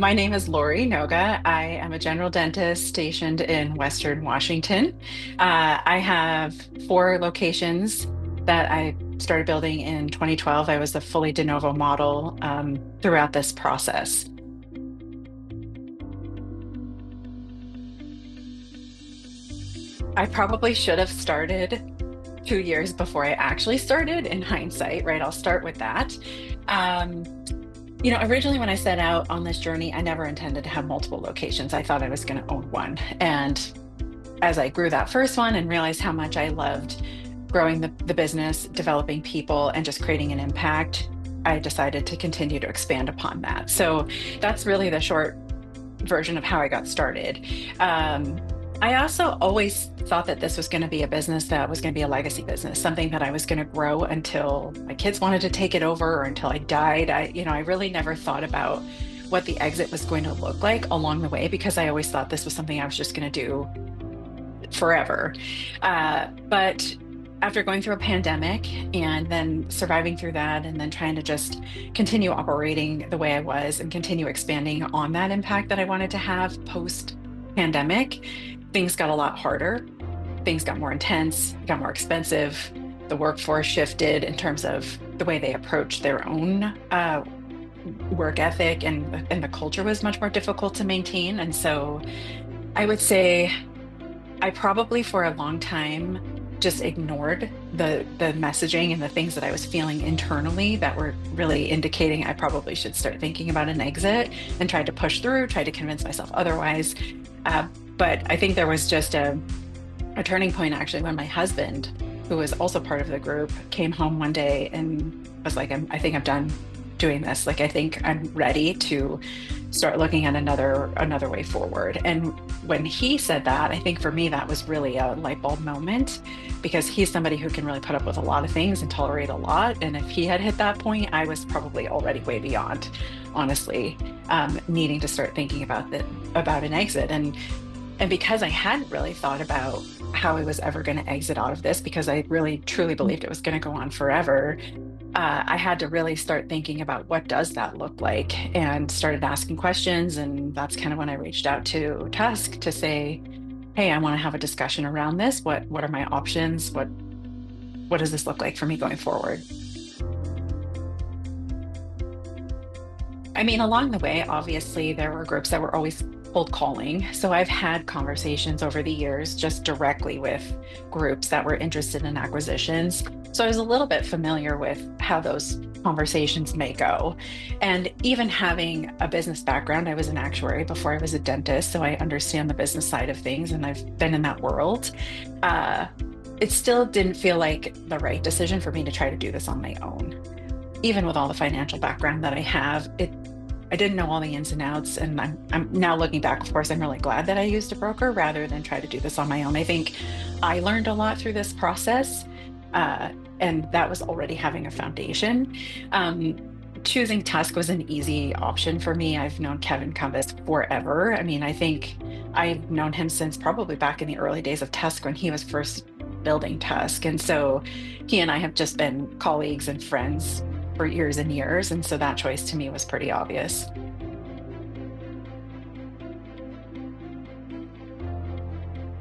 My name is Lori Noga. I am a general dentist stationed in Western Washington. I have four locations that I started building in 2012. I was a fully de novo model throughout this process. I probably should have started 2 years before I actually started in hindsight, right? I'll start with that. Um, Originally when I set out on this journey, I never intended to have multiple locations. I thought I was going to own one. And as I grew that first one and realized how much I loved growing the business, developing people, and just creating an impact, I decided to continue to expand upon that. So that's really the short version of how I got started. Um, I also always thought that this was going to be a business that was going to be a legacy business, something that I was going to grow until my kids wanted to take it over or until I died. I really never thought about what the exit was going to look like along the way because I always thought this was something I was just going to do forever. But after going through a pandemic and then surviving through that, and then trying to just continue operating the way I was and continue expanding on that impact that I wanted to have post pandemic, things got a lot harder. Things got more intense, got more expensive. The workforce shifted in terms of the way they approached their own work ethic, and the culture was much more difficult to maintain. And so I would say I probably for a long time just ignored the messaging and the things that I was feeling internally that were really indicating I probably should start thinking about an exit, and tried to push through, tried to convince myself otherwise. But I think there was just a turning point actually when my husband, who was also part of the group, came home one day and was like, I think I'm done doing this. Like, I think I'm ready to start looking at another way forward. And when he said that, I think for me that was really a light bulb moment, because he's somebody who can really put up with a lot of things and tolerate a lot. And if he had hit that point, I was probably already way beyond, honestly, needing to start thinking about an exit. And because I hadn't really thought about how I was ever going to exit out of this, because I really truly believed it was going to go on forever, I had to really start thinking about what does that look like, and started asking questions. And that's kind of when I reached out to Tusk to say, hey, I want to have a discussion around this. What are my options? What does this look like for me going forward? I mean, along the way, obviously, there were groups that were always cold calling. So I've had conversations over the years just directly with groups that were interested in acquisitions. So I was a little bit familiar with how those conversations may go. And even having a business background, I was an actuary before I was a dentist. So I understand the business side of things and I've been in that world. Uh, it still didn't feel like the right decision for me to try to do this on my own. Even with all the financial background that I have, I didn't know all the ins and outs. And I'm now looking back, of course, I'm really glad that I used a broker rather than try to do this on my own. I think I learned a lot through this process, uh, and that was already having a foundation. Choosing Tusk was an easy option for me. I've known Kevin Cumbus forever. I mean, I think I've known him since probably back in the early days of Tusk when he was first building Tusk. And so he and I have just been colleagues and friends for years and years. And so that choice to me was pretty obvious.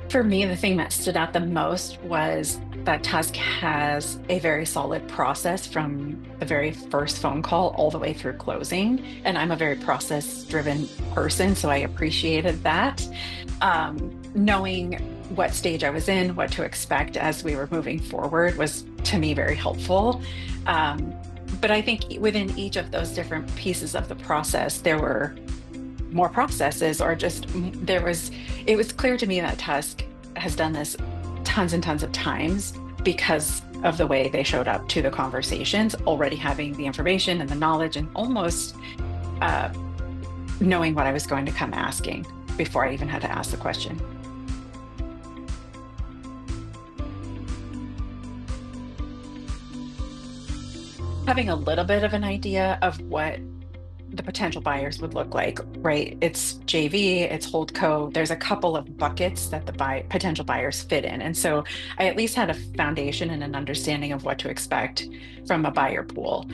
For me, the thing that stood out the most was that Tusk has a very solid process from the very first phone call all the way through closing. And I'm a very process driven person, so I appreciated that. Knowing what stage I was in, what to expect as we were moving forward was to me very helpful. Um, but I think within each of those different pieces of the process, there were more processes, or just it was clear to me that Tusk has done this tons and tons of times because of the way they showed up to the conversations, already having the information and the knowledge, and almost uh, knowing what I was going to come asking before I even had to ask the question. Having a little bit of an idea of what the potential buyers would look like, right? It's JV, it's Holdco. There's a couple of buckets that the potential buyers fit in. And so I at least had a foundation and an understanding of what to expect from a buyer pool.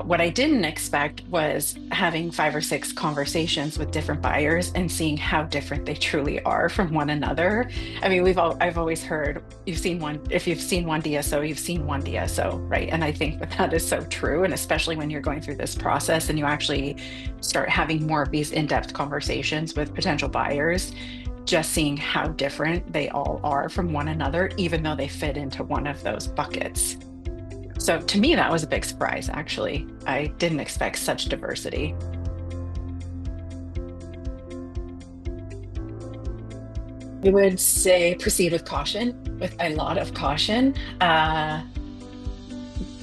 What I didn't expect was having 5 or 6 conversations with different buyers and seeing how different they truly are from one another. I mean, I've always heard you've seen one, if you've seen one DSO, you've seen one DSO, right? And I think that that is so true. And especially when you're going through this process and you actually start having more of these in-depth conversations with potential buyers, just seeing how different they all are from one another, even though they fit into one of those buckets. So to me, that was a big surprise, actually. I didn't expect such diversity. I would say proceed with caution, with a lot of caution,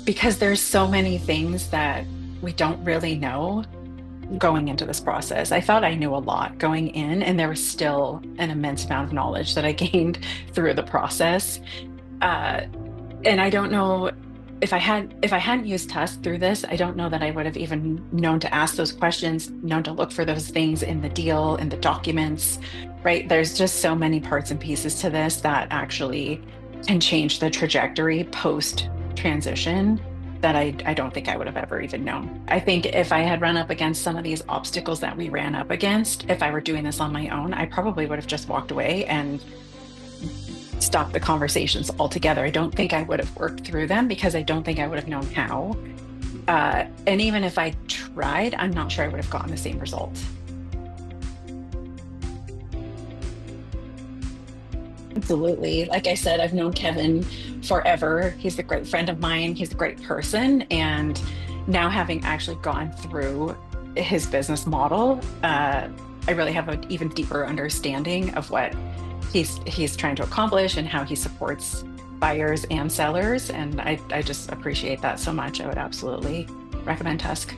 because there's so many things that we don't really know going into this process. I thought I knew a lot going in, and there was still an immense amount of knowledge that I gained through the process. Uh, and I don't know if I hadn't used Tusk through this, I don't know that I would have even known to ask those questions, known to look for those things in the deal, in the documents, right? There's just so many parts and pieces to this that actually can change the trajectory post transition that I don't think I would have ever even known. I think if I had run up against some of these obstacles that we ran up against, if I were doing this on my own, I probably would have just walked away and stop the conversations altogether. I don't think I would have worked through them because I don't think I would have known how. And even if I tried, I'm not sure I would have gotten the same result. Absolutely. Like I said, I've known Kevin forever. He's a great friend of mine. He's a great person. And now, having actually gone through his business model, I really have an even deeper understanding of what he's trying to accomplish and how he supports buyers and sellers. And I just appreciate that so much. I would absolutely recommend Tusk.